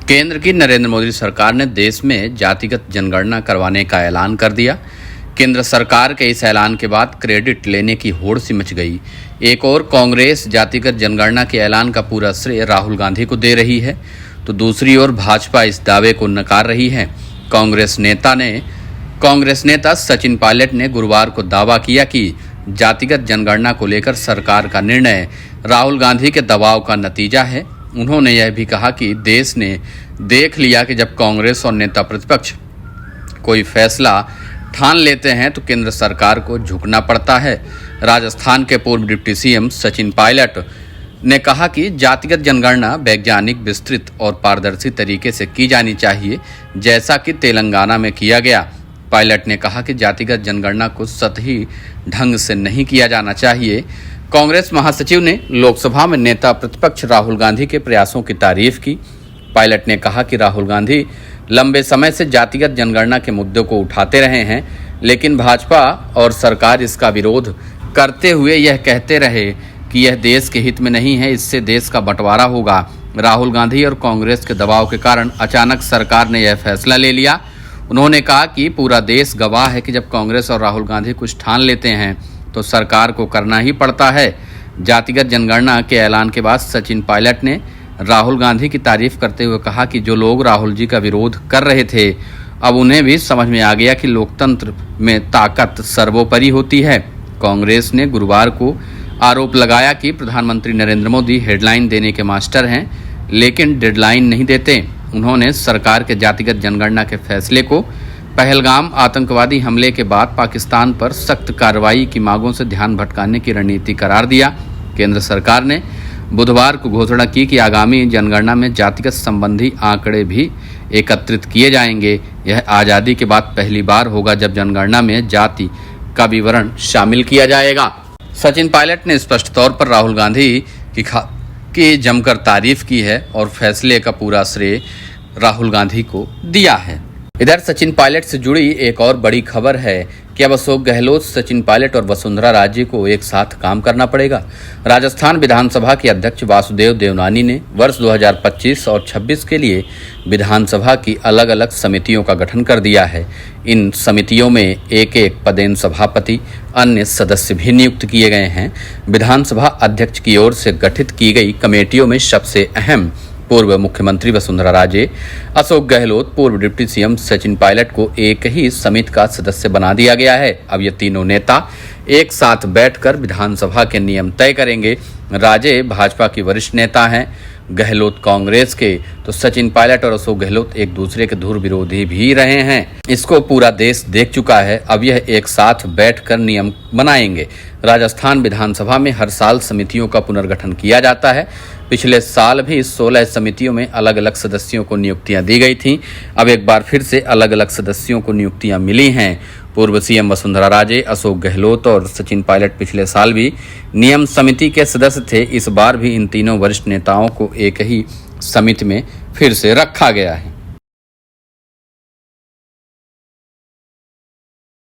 केंद्र की नरेंद्र मोदी सरकार ने देश में जातिगत जनगणना करवाने का ऐलान कर दिया। केंद्र सरकार के इस ऐलान के बाद क्रेडिट लेने की होड़ सी मच गई। एक और कांग्रेस जातिगत जनगणना के ऐलान का पूरा श्रेय राहुल गांधी को दे रही है, तो दूसरी ओर भाजपा इस दावे को नकार रही है। कांग्रेस नेता सचिन पायलट ने गुरुवार को दावा किया कि जातिगत जनगणना को लेकर सरकार का निर्णय राहुल गांधी के दबाव का नतीजा है। उन्होंने यह भी कहा कि देश ने देख लिया कि जब कांग्रेस और नेता प्रतिपक्ष कोई फैसला ठान लेते हैं तो केंद्र सरकार को झुकना पड़ता है। राजस्थान के पूर्व डिप्टी सीएम सचिन पायलट ने कहा कि जातिगत जनगणना वैज्ञानिक, विस्तृत और पारदर्शी तरीके से की जानी चाहिए, जैसा कि तेलंगाना में किया गया। पायलट ने कहा कि जातिगत जनगणना को सतही ढंग से नहीं किया जाना चाहिए। कांग्रेस महासचिव ने लोकसभा में नेता प्रतिपक्ष राहुल गांधी के प्रयासों की तारीफ की। पायलट ने कहा कि राहुल गांधी लंबे समय से जातिगत जनगणना के मुद्दों को उठाते रहे हैं, लेकिन भाजपा और सरकार इसका विरोध करते हुए यह कहते रहे कि यह देश के हित में नहीं है, इससे देश का बंटवारा होगा। राहुल गांधी और कांग्रेस के दबाव के कारण अचानक सरकार ने यह फैसला ले लिया। उन्होंने कहा कि पूरा देश गवाह है कि जब कांग्रेस और राहुल गांधी कुछ ठान लेते हैं तो सरकार को करना ही पड़ता है। जातिगत जनगणना के ऐलान के बाद सचिन पायलट ने राहुल गांधी की तारीफ करते हुए कहा कि जो लोग राहुल जी का विरोध कर रहे थे, अब उन्हें भी समझ में आ गया कि लोकतंत्र में ताकत सर्वोपरि होती है। कांग्रेस ने गुरुवार को आरोप लगाया कि प्रधानमंत्री नरेंद्र मोदी हेडलाइन देने के मास्टर हैं, लेकिन डेडलाइन नहीं देते। उन्होंने सरकार के जातिगत जनगणना के फैसले को पहलगाम आतंकवादी हमले के बाद पाकिस्तान पर सख्त कार्रवाई की मांगों से ध्यान भटकाने की रणनीति करार दिया। केंद्र सरकार ने बुधवार को घोषणा की कि आगामी जनगणना में जातिगत संबंधी आंकड़े भी एकत्रित किए जाएंगे। यह आज़ादी के बाद पहली बार होगा जब जनगणना में जाति का विवरण शामिल किया जाएगा। सचिन पायलट ने स्पष्ट तौर पर राहुल गांधी की जमकर तारीफ की है और फैसले का पूरा श्रेय राहुल गांधी को दिया है। इधर सचिन पायलट से जुड़ी एक और बड़ी खबर है कि अब अशोक गहलोत, सचिन पायलट और वसुंधरा राजे को एक साथ काम करना पड़ेगा। राजस्थान विधानसभा के अध्यक्ष वासुदेव देवनानी ने वर्ष 2025 और 26 के लिए विधानसभा की अलग अलग समितियों का गठन कर दिया है। इन समितियों में एक एक पदेन सभापति, अन्य सदस्य भी नियुक्त किए गए हैं। विधानसभा अध्यक्ष की ओर से गठित की गई कमेटियों में सबसे अहम पूर्व मुख्यमंत्री वसुंधरा राजे, अशोक गहलोत, पूर्व डिप्टी सीएम सचिन पायलट को एक ही समिति का सदस्य बना दिया गया है। अब ये तीनों नेता एक साथ बैठकर विधानसभा के नियम तय करेंगे। राजे भाजपा के वरिष्ठ नेता हैं, गहलोत कांग्रेस के, तो सचिन पायलट और अशोक गहलोत एक दूसरे के धुर विरोधी भी रहे हैं। इसको पूरा देश देख चुका है। अब यह एक साथ बैठकर नियम बनाएंगे। राजस्थान विधानसभा में हर साल समितियों का पुनर्गठन किया जाता है। पिछले साल भी 16 समितियों में अलग अलग सदस्यों को नियुक्तियां दी गई थीं। अब एक बार फिर से अलग अलग सदस्यों को नियुक्तियां मिली हैं। पूर्व सीएम वसुंधरा राजे, अशोक गहलोत और सचिन पायलट पिछले साल भी नियम समिति के सदस्य थे। इस बार भी इन तीनों वरिष्ठ नेताओं को एक ही समिति में फिर से रखा गया है।